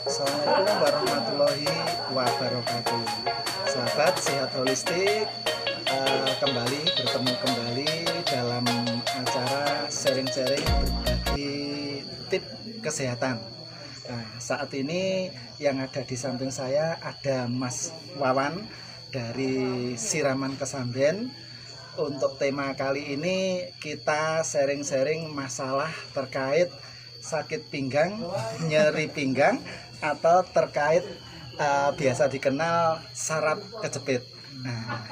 Assalamualaikum warahmatullahi wabarakatuh. Sahabat sehat holistik, kembali bertemu kembali dalam acara sharing-sharing berbagi tip kesehatan. Nah, saat ini yang ada di samping saya ada Mas Wawan dari Siraman Kesamben. Untuk tema kali ini kita sharing-sharing masalah terkait sakit pinggang, nyeri pinggang, atau terkait biasa dikenal saraf kejepit. Nah,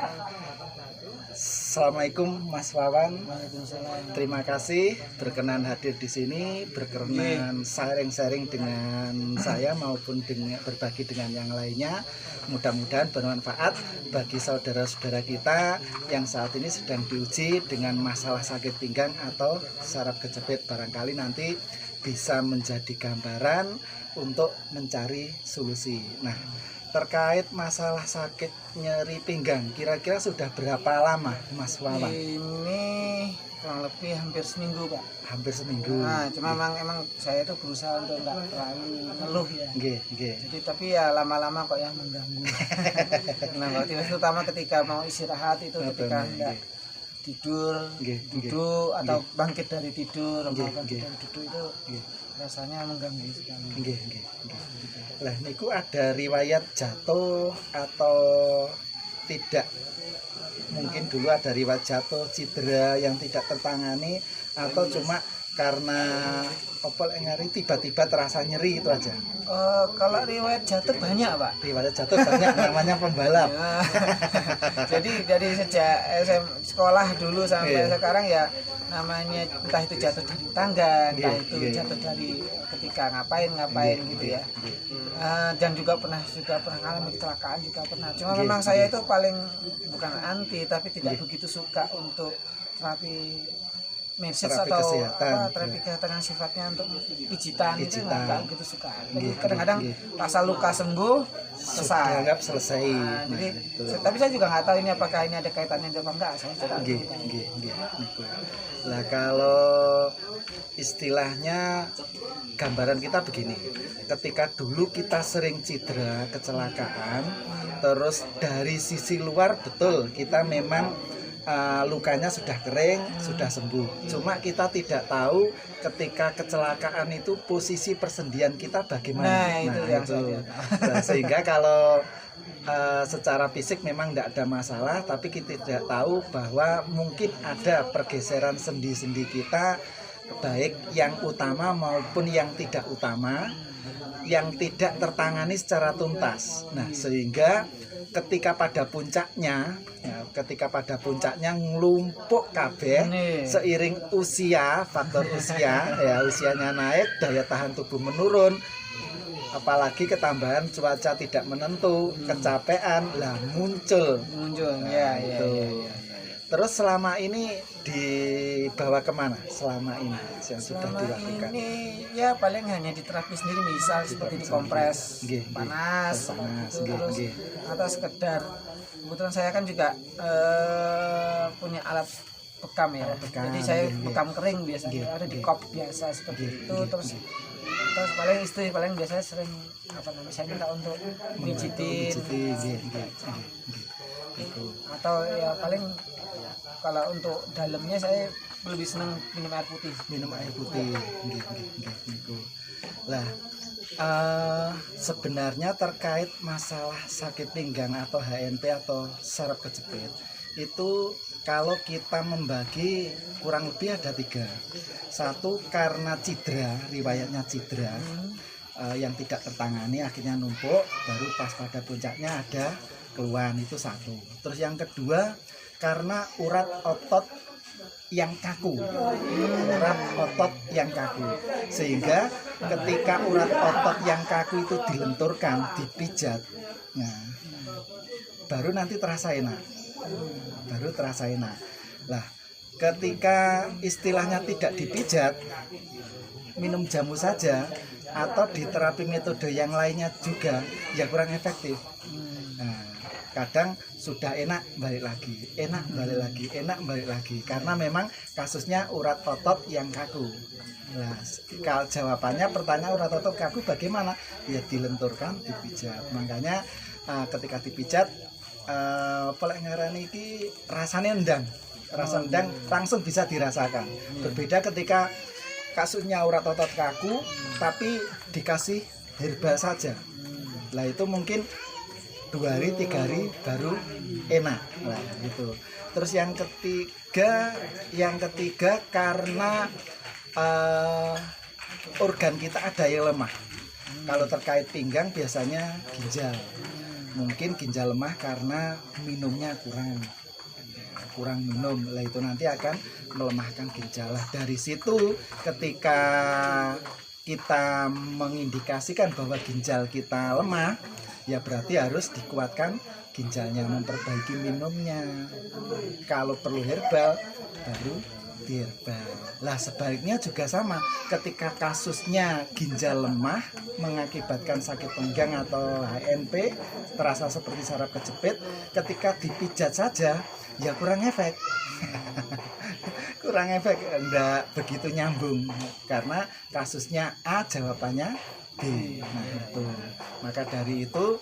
Assalamualaikum Mas Wawan. Terima kasih berkenan hadir di sini, berkenan sharing-sharing dengan saya maupun dengan berbagi dengan yang lainnya. Mudah-mudahan bermanfaat bagi saudara-saudara kita yang saat ini sedang diuji dengan masalah sakit pinggang atau saraf kejepit. Barangkali nanti bisa menjadi gambaran untuk mencari solusi. Nah, terkait masalah sakit nyeri pinggang, kira-kira sudah berapa lama Mas Wawan? Ini kurang lebih hampir seminggu, Pak. Hampir seminggu. Nah, cuma emang saya itu berusaha untuk nggak terlalu ngeluh ya. Jadi tapi ya lama-lama kok ya mengganggu. Nah, terutama ketika mau istirahat itu, ketika hendak tidur, duduk atau bangkit dari tidur, bangkit dari duduk itu rasanya mengganggu sekali. Lah niku ada riwayat jatuh atau tidak? Mungkin dulu ada riwayat jatuh, cedera yang tidak tertangani, atau cuma karena ngari tiba-tiba terasa nyeri itu aja? Kalau riwayat jatuh banyak, Pak. Riwayat jatuh banyak, namanya pembalap. Jadi dari sejak sekolah dulu sampai sekarang ya namanya, entah itu jatuh dari tangga, entah itu jatuh dari ketika ngapain gitu ya. Dan juga pernah mengalami kecelakaan juga pernah. Cuma memang saya itu paling bukan anti, tapi tidak begitu suka untuk terapi medis atau terapi kesehatan yang sifatnya untuk pijitan. Itu nggak begitu suka. Kadang-kadang rasa luka sembuh selesai. Nah, jadi tapi saya juga nggak tahu ini apakah ini ada kaitannya apa enggak. Saya tidak tahu. Lah kalau istilahnya gambaran kita begini, ketika dulu kita sering cedera, kecelakaan, terus dari sisi luar betul kita memang lukanya sudah kering, sudah sembuh. Cuma kita tidak tahu ketika kecelakaan itu posisi persendian kita bagaimana. Nah, sehingga kalau secara fisik memang tidak ada masalah, tapi kita tidak tahu bahwa mungkin ada pergeseran sendi-sendi kita, baik yang utama maupun yang tidak utama, yang tidak tertangani secara tuntas. Nah, sehingga ketika pada puncaknya ngelumpuk kabeh seiring usia, faktor usia ya, usianya naik, daya tahan tubuh menurun, apalagi ketambahan cuaca tidak menentu, kecapean lah muncul ya. Terus selama ini dibawa kemana selama ini yang sudah dilakukan? Ini ya paling hanya di terapi sendiri, misal seperti dikompres panas, terus atau sekedar, kebetulan saya kan juga punya alat bekam ya. Jadi saya bekam kering biasanya ada di kop biasa seperti itu. Terus paling istri biasanya sering saya minta untuk mijitin atau ya paling kalau untuk dalamnya saya lebih senang minum air putih. Lah sebenarnya terkait masalah sakit pinggang atau HNP atau saraf kejepit itu, kalau kita membagi kurang lebih ada 3. Satu, karena cedera, riwayatnya cedera yang tidak tertangani akhirnya numpuk, baru pas pada puncaknya ada keluhan, itu satu. Terus yang kedua, karena urat otot yang kaku, sehingga ketika urat otot yang kaku itu dilenturkan, dipijat, nah baru nanti terasa enak. Lah ketika istilahnya tidak dipijat, minum jamu saja atau di terapi metode yang lainnya juga ya kurang efektif. Nah, kadang sudah enak balik lagi, karena memang kasusnya urat otot yang kaku. Nah, kalau jawabannya pertanyaan urat otot kaku bagaimana? Ya dilenturkan, dipijat. Makanya ketika dipijat pelek ngarani iki rasanya endang. Rasa endang langsung bisa dirasakan. Berbeda ketika kasusnya urat otot kaku tapi dikasih herbal saja. Lah itu mungkin 2 hari 3 hari baru enak. Nah, gitu. Terus yang ketiga karena organ kita ada yang lemah. Kalau terkait pinggang biasanya ginjal. Mungkin ginjal lemah karena minumnya kurang minum. Lah itu nanti akan melemahkan ginjal. Lah dari situ ketika kita mengindikasikan bahwa ginjal kita lemah, ya berarti harus dikuatkan ginjalnya, memperbaiki minumnya. Kalau perlu herbal baru herbal. Lah sebaliknya juga sama, ketika kasusnya ginjal lemah mengakibatkan sakit pinggang atau HNP, terasa seperti saraf kejepit, ketika dipijat saja ya kurang efek. Kurang efek, enggak begitu nyambung karena kasusnya A jawabannya B. Nah itu, maka dari itu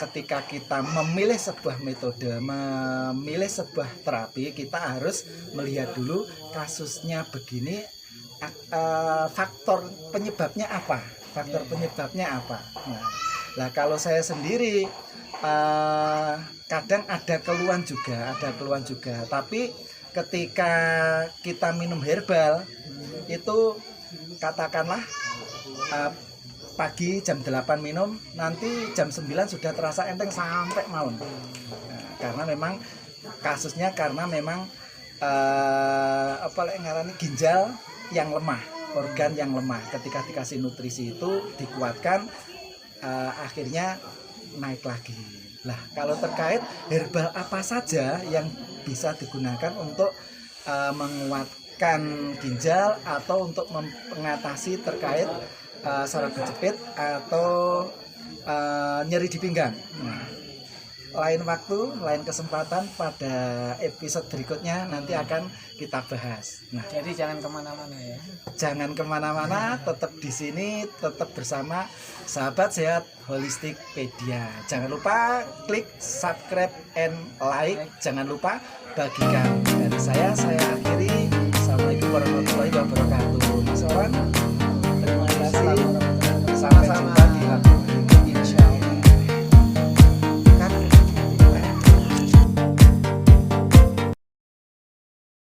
ketika kita memilih sebuah metode, memilih sebuah terapi, kita harus melihat dulu kasusnya begini, faktor penyebabnya apa, Nah kalau saya sendiri kadang ada keluhan juga, tapi ketika kita minum herbal itu katakanlah pagi jam 8 minum, nanti jam 9 sudah terasa enteng sampai malam. Nah, karena memang kasusnya ngarani ginjal yang lemah, organ yang lemah. Ketika dikasih nutrisi itu dikuatkan, akhirnya naik lagi. Lah kalau terkait herbal apa saja yang bisa digunakan untuk menguatkan ginjal atau untuk mengatasi terkait saraf kejepit atau nyeri di pinggang. Nah, lain waktu, lain kesempatan pada episode berikutnya nanti akan kita bahas. Nah, jadi jangan kemana-mana ya. Jangan kemana-mana, tetap di sini, tetap bersama Sahabat Sehat Holistikpedia. Jangan lupa klik subscribe and like. Jangan lupa bagikan. Dari saya